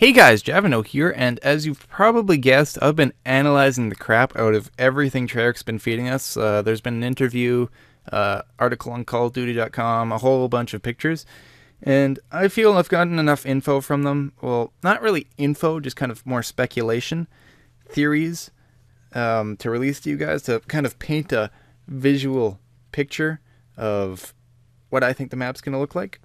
Hey guys, Javino here, and as you've probably guessed, I've been analyzing the crap out of everything Treyarch's been feeding us. There's been an interview, article on CallOfDuty.com, a whole bunch of pictures, and I feel I've gotten enough info from them. Well, not really info, just kind of more speculation, theories, to release to you guys to kind of paint a visual picture of what I think the map's going to look like.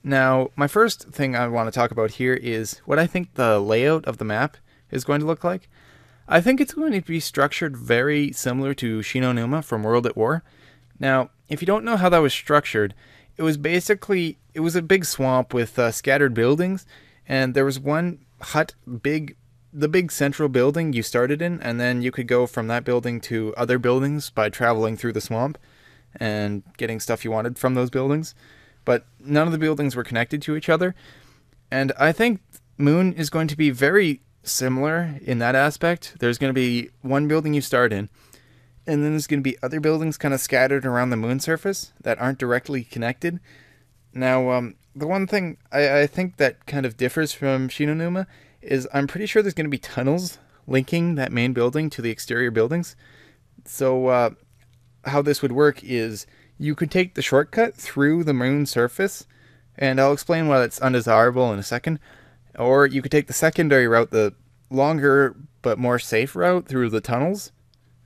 Now, my first thing I want to talk about here is what I think the layout of the map is going to look like. I think it's going to be structured very similar to Shinonuma from World at War. Now, if you don't know how that was structured, it was a big swamp with scattered buildings, and there was one hut, the big central building you started in, and then you could go from that building to other buildings by traveling through the swamp and getting stuff you wanted from those buildings. But none of the buildings were connected to each other. And I think Moon is going to be very similar in that aspect. There's going to be one building you start in, and then there's going to be other buildings kind of scattered around the moon surface that aren't directly connected. Now, the one thing I think that kind of differs from Shinonuma is I'm pretty sure there's going to be tunnels linking that main building to the exterior buildings. So how this would work is you could take the shortcut through the moon surface, and I'll explain why that's undesirable in a second. Or you could take the secondary route, the longer but more safe route through the tunnels.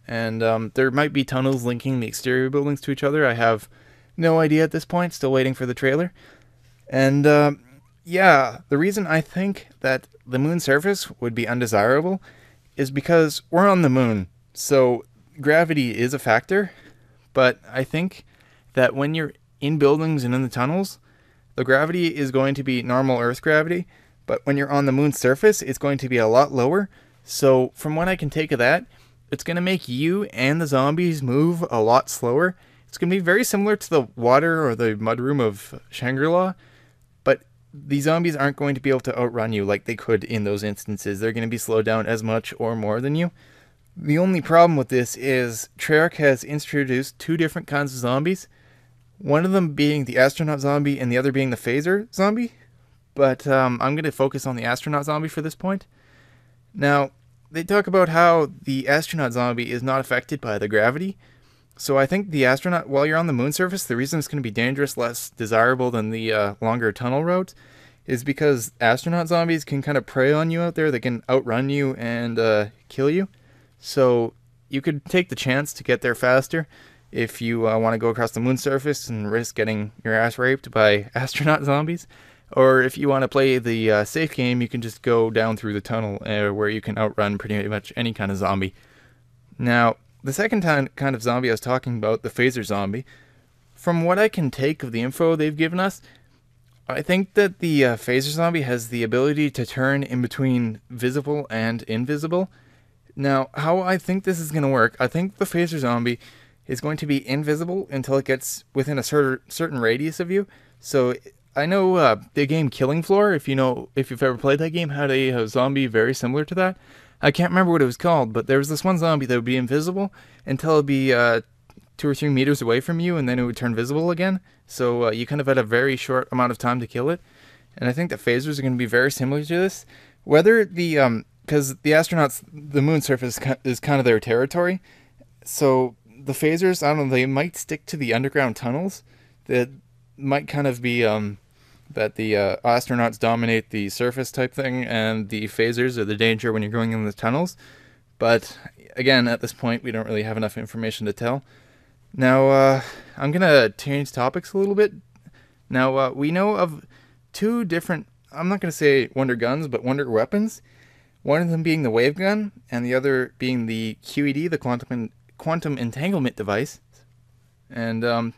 And there might be tunnels linking the exterior buildings to each other. I have no idea at this point, still waiting for the trailer. And yeah, the reason I think that the moon surface would be undesirable is because we're on the moon, so gravity is a factor. But I think that when you're in buildings and in the tunnels, the gravity is going to be normal Earth gravity, but when you're on the moon's surface, it's going to be a lot lower. So from what I can take of that, it's going to make you and the zombies move a lot slower. It's going to be very similar to the water or the mudroom of Shangri-La, but the zombies aren't going to be able to outrun you like they could in those instances. They're going to be slowed down as much or more than you. The only problem with this is Treyarch has introduced two different kinds of zombies. One of them being the astronaut zombie and the other being the phaser zombie. But I'm going to focus on the astronaut zombie for this point. Now, they talk about how the astronaut zombie is not affected by the gravity. So I think the astronaut, while you're on the moon surface, the reason it's going to be dangerous, less desirable than the longer tunnel routes, is because astronaut zombies can kind of prey on you out there. They can outrun you and kill you. So you could take the chance to get there faster if you want to go across the moon surface and risk getting your ass raped by astronaut zombies. Or if you want to play the safe game, you can just go down through the tunnel where you can outrun pretty much any kind of zombie. Now, the second kind of zombie I was talking about, the phaser zombie, from what I can take of the info they've given us, I think that the phaser zombie has the ability to turn in between visible and invisible. Now, how I think this is going to work, I think the phaser zombie is going to be invisible until it gets within a certain radius of you. So I know the game Killing Floor, if you've ever played that game, had a zombie very similar to that. I can't remember what it was called, but there was this one zombie that would be invisible until it would be 2 or 3 meters away from you, and then it would turn visible again. So you kind of had a very short amount of time to kill it. And I think the phasers are going to be very similar to this. Whether the because the astronauts, the moon surface is kind of their territory. So the phasers, I don't know, they might stick to the underground tunnels. That might kind of be that the astronauts dominate the surface type thing, and the phasers are the danger when you're going in the tunnels. But again, at this point, we don't really have enough information to tell. Now, I'm going to change topics a little bit. Now, we know of two different, I'm not going to say wonder guns, but wonder weapons. One of them being the wave gun, and the other being the QED, the quantum entanglement device. And I'm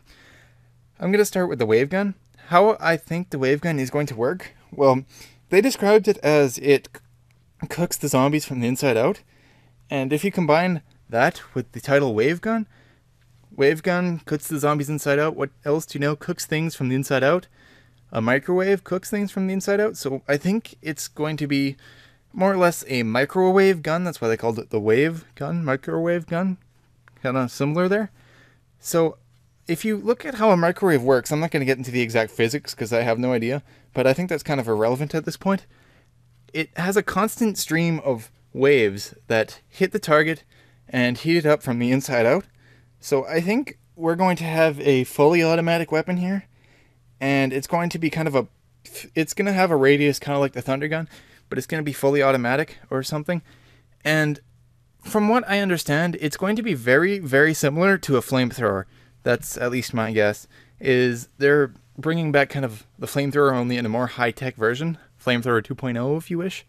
going to start with the wave gun. How I think the wave gun is going to work? Well, they described it as it cooks the zombies from the inside out. And if you combine that with the title wave gun cooks the zombies inside out. What else do you know cooks things from the inside out? A microwave cooks things from the inside out. So I think it's going to be more or less a microwave gun. That's why they called it the wave gun, microwave gun. Kind of similar there. So if you look at how a microwave works, I'm not going to get into the exact physics because I have no idea, but I think that's kind of irrelevant at this point. it has a constant stream of waves that hit the target and heat it up from the inside out. So I think we're going to have a fully automatic weapon here, and it's going to be it's going to have a radius kind of like the Thunder Gun, but it's going to be fully automatic or something. And from what I understand, it's going to be very, very similar to a flamethrower. That's at least my guess. Is they're bringing back kind of the flamethrower only in a more high-tech version, flamethrower 2.0 if you wish.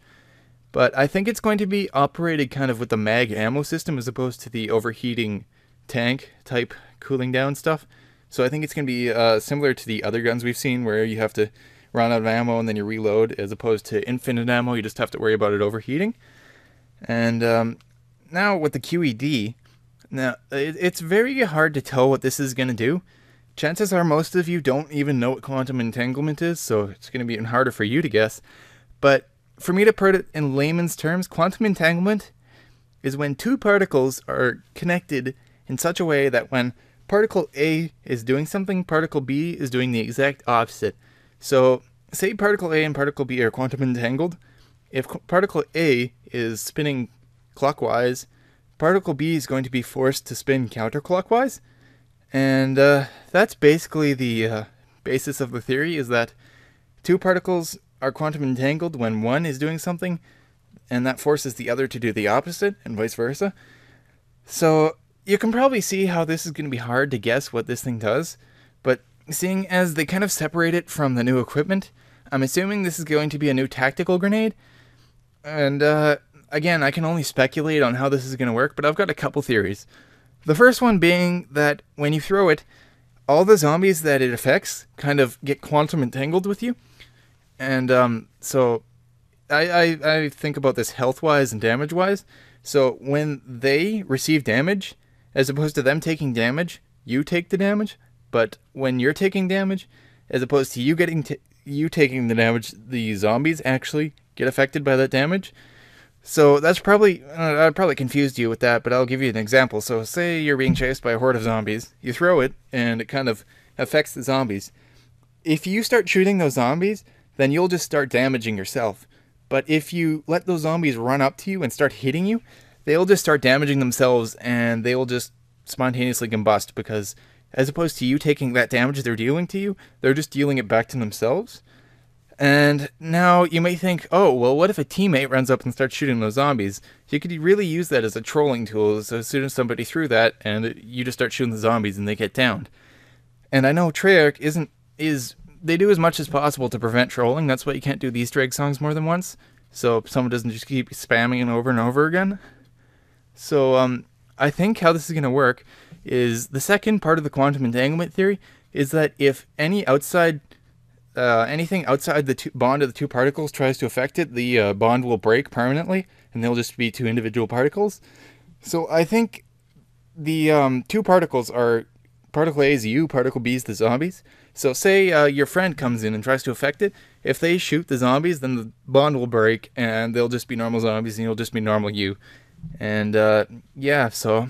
But I think it's going to be operated kind of with the mag ammo system as opposed to the overheating tank type cooling down stuff. So I think it's going to be similar to the other guns we've seen where you have to run out of ammo and then you reload, as opposed to infinite ammo. You just have to worry about it overheating. And now with the QED, now it's very hard to tell what this is going to do. Chances are most of you don't even know what quantum entanglement is, so it's going to be even harder for you to guess. But for me to put it in layman's terms, quantum entanglement is when two particles are connected in such a way that when particle A is doing something, particle B is doing the exact opposite. So, say particle A and particle B are quantum entangled. If particle A is spinning clockwise, particle B is going to be forced to spin counterclockwise. And that's basically the basis of the theory, is that two particles are quantum entangled when one is doing something, and that forces the other to do the opposite, and vice versa. So you can probably see how this is going to be hard to guess what this thing does, but seeing as they kind of separate it from the new equipment, I'm assuming this is going to be a new tactical grenade. And again, I can only speculate on how this is going to work, but I've got a couple theories. The first one being that when you throw it, all the zombies that it affects kind of get quantum entangled with you. And so I think about this health-wise and damage-wise. So when they receive damage, as opposed to them taking damage, you take the damage. But when you're taking damage, as opposed to you taking the damage, the zombies actually get affected by that damage. So that's probably, I probably confused you with that, but I'll give you an example. So say you're being chased by a horde of zombies, you throw it, and it kind of affects the zombies. If you start shooting those zombies, then you'll just start damaging yourself. But if you let those zombies run up to you and start hitting you, they'll just start damaging themselves, and they will just spontaneously combust, because as opposed to you taking that damage they're dealing to you, they're just dealing it back to themselves. And now you may think, oh, well, what if a teammate runs up and starts shooting those zombies? You could really use that as a trolling tool. So as soon as somebody threw that, and you just start shooting the zombies and they get downed. And I know Treyarch they do as much as possible to prevent trolling. That's why you can't do the Easter egg songs more than once. So someone doesn't just keep spamming it over and over again. So I think how this is going to work is the second part of the quantum entanglement theory is that if anything outside the bond of the two particles tries to affect it, the bond will break permanently, and they'll just be two individual particles. So I think the two particles are, particle A is you, particle B is the zombies. So say your friend comes in and tries to affect it. If they shoot the zombies, then the bond will break, and they'll just be normal zombies, and you'll just be normal you. And yeah, so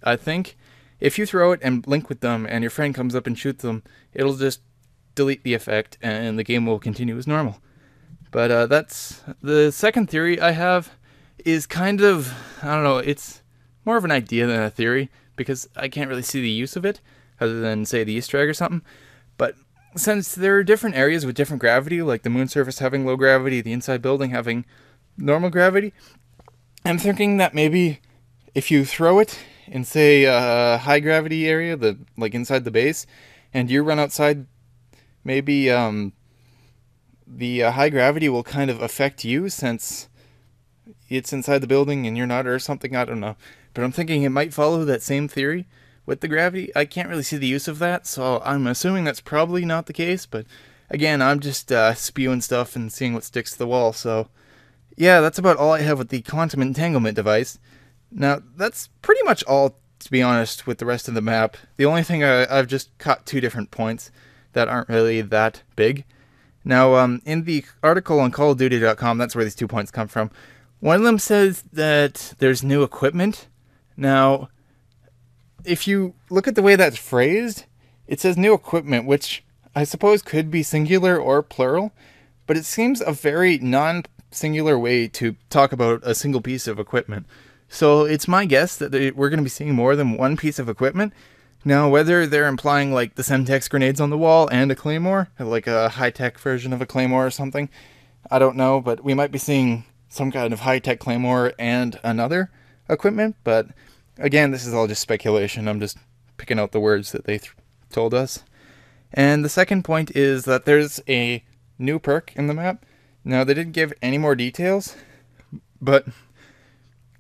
I think if you throw it and link with them, and your friend comes up and shoots them, it'll just delete the effect, and the game will continue as normal. But that's the second theory I have is kind of, I don't know, it's more of an idea than a theory, because I can't really see the use of it, other than, say, the Easter egg or something. But since there are different areas with different gravity, like the moon surface having low gravity, the inside building having normal gravity, I'm thinking that maybe if you throw it in, say, a high gravity area, like inside the base, and you run outside, maybe the high gravity will kind of affect you since it's inside the building and you're not, or something, I don't know. But I'm thinking it might follow that same theory with the gravity. I can't really see the use of that, so I'm assuming that's probably not the case, but again, I'm just spewing stuff and seeing what sticks to the wall, so yeah, that's about all I have with the quantum entanglement device. Now, that's pretty much all, to be honest, with the rest of the map. The only thing I've just caught two different points that aren't really that big. Now, in the article on CallOfDuty.com, that's where these 2 points come from. One of them says that there's new equipment. Now, if you look at the way that's phrased, it says new equipment, which I suppose could be singular or plural, but it seems a very singular way to talk about a single piece of equipment. So it's my guess that we're going to be seeing more than one piece of equipment. Now, whether they're implying like the Semtex grenades on the wall and a claymore, like a high-tech version of a claymore or something, I don't know, but we might be seeing some kind of high-tech claymore and another equipment. But again, this is all just speculation. I'm just picking out the words that they told us. And the second point is that there's a new perk in the map. Now, they didn't give any more details, but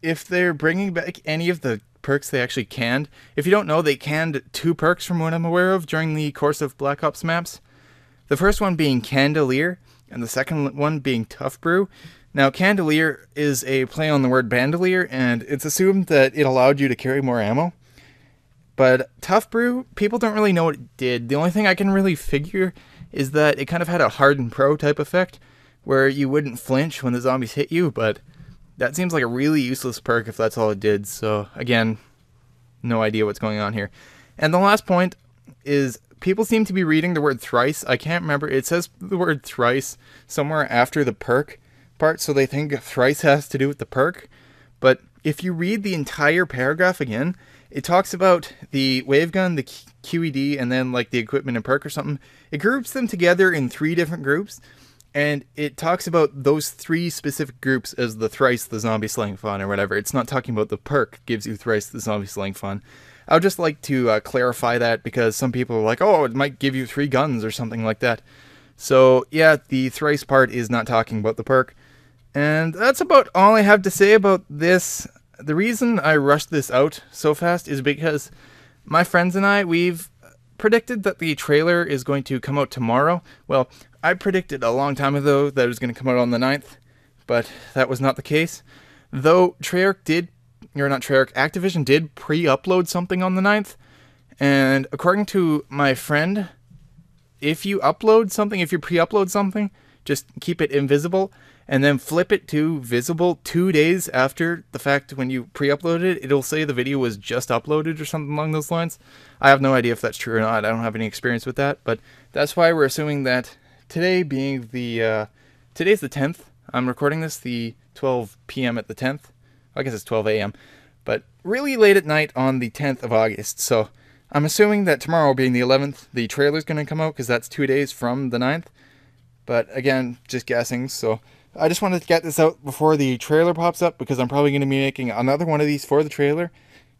if they're bringing back any of the perks they actually canned, if you don't know, they canned 2 perks from what I'm aware of during the course of Black Ops maps. The first one being Candelier, and the second one being Tough Brew. Now, Candelier is a play on the word bandolier, and it's assumed that it allowed you to carry more ammo. But Tough Brew, people don't really know what it did. The only thing I can really figure is that it kind of had a hardened pro type effect, where you wouldn't flinch when the zombies hit you, but that seems like a really useless perk if that's all it did. So again, no idea what's going on here. And the last point is people seem to be reading the word thrice. I can't remember. It says the word thrice somewhere after the perk part, so they think thrice has to do with the perk. But if you read the entire paragraph again, it talks about the wave gun, the QED, and then like the equipment and perk or something. It groups them together in 3 different groups. And it talks about those 3 specific groups as the thrice the zombie slaying fun or whatever. It's not talking about the perk gives you thrice the zombie slaying fun. I would just like to clarify that, because some people are like, oh, it might give you 3 guns or something like that. So yeah, the thrice part is not talking about the perk. And that's about all I have to say about this. The reason I rushed this out so fast is because my friends and I, we've predicted that the trailer is going to come out tomorrow. Well, I predicted a long time ago that it was going to come out on the 9th, but that was not the case. Though Activision did pre-upload something on the 9th, and according to my friend, if you pre-upload something, just keep it invisible, and then flip it to visible 2 days after the fact when you pre-upload it, it'll say the video was just uploaded or something along those lines. I have no idea if that's true or not. I don't have any experience with that, but that's why we're assuming that today being today's the 10th. I'm recording this the 12 p.m. at the 10th. I guess it's 12 a.m. But really late at night on the 10th of August. So I'm assuming that tomorrow being the 11th, the trailer's going to come out, because that's 2 days from the 9th. But again, just guessing. So I just wanted to get this out before the trailer pops up, because I'm probably going to be making another one of these for the trailer,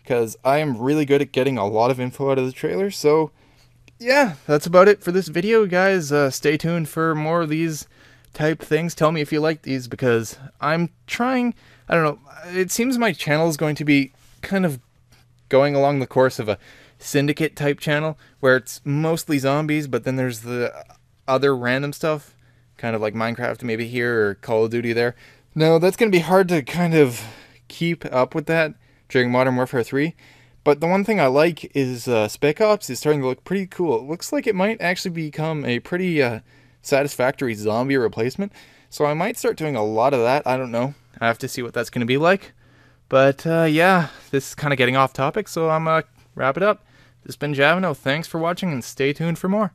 because I am really good at getting a lot of info out of the trailer. So yeah, that's about it for this video, guys. Stay tuned for more of these type things. Tell me if you like these, because I'm trying, I don't know, it seems my channel is going to be kind of going along the course of a syndicate type channel, where it's mostly zombies, but then there's the other random stuff, kind of like Minecraft maybe here, or Call of Duty there. No, that's going to be hard to kind of keep up with that during Modern Warfare 3. But the one thing I like is Spec Ops is starting to look pretty cool. It looks like it might actually become a pretty satisfactory zombie replacement. So I might start doing a lot of that. I don't know. I have to see what that's going to be like. But yeah, this is kind of getting off topic, so I'm wrap it up. This has been Javino. Thanks for watching, and stay tuned for more.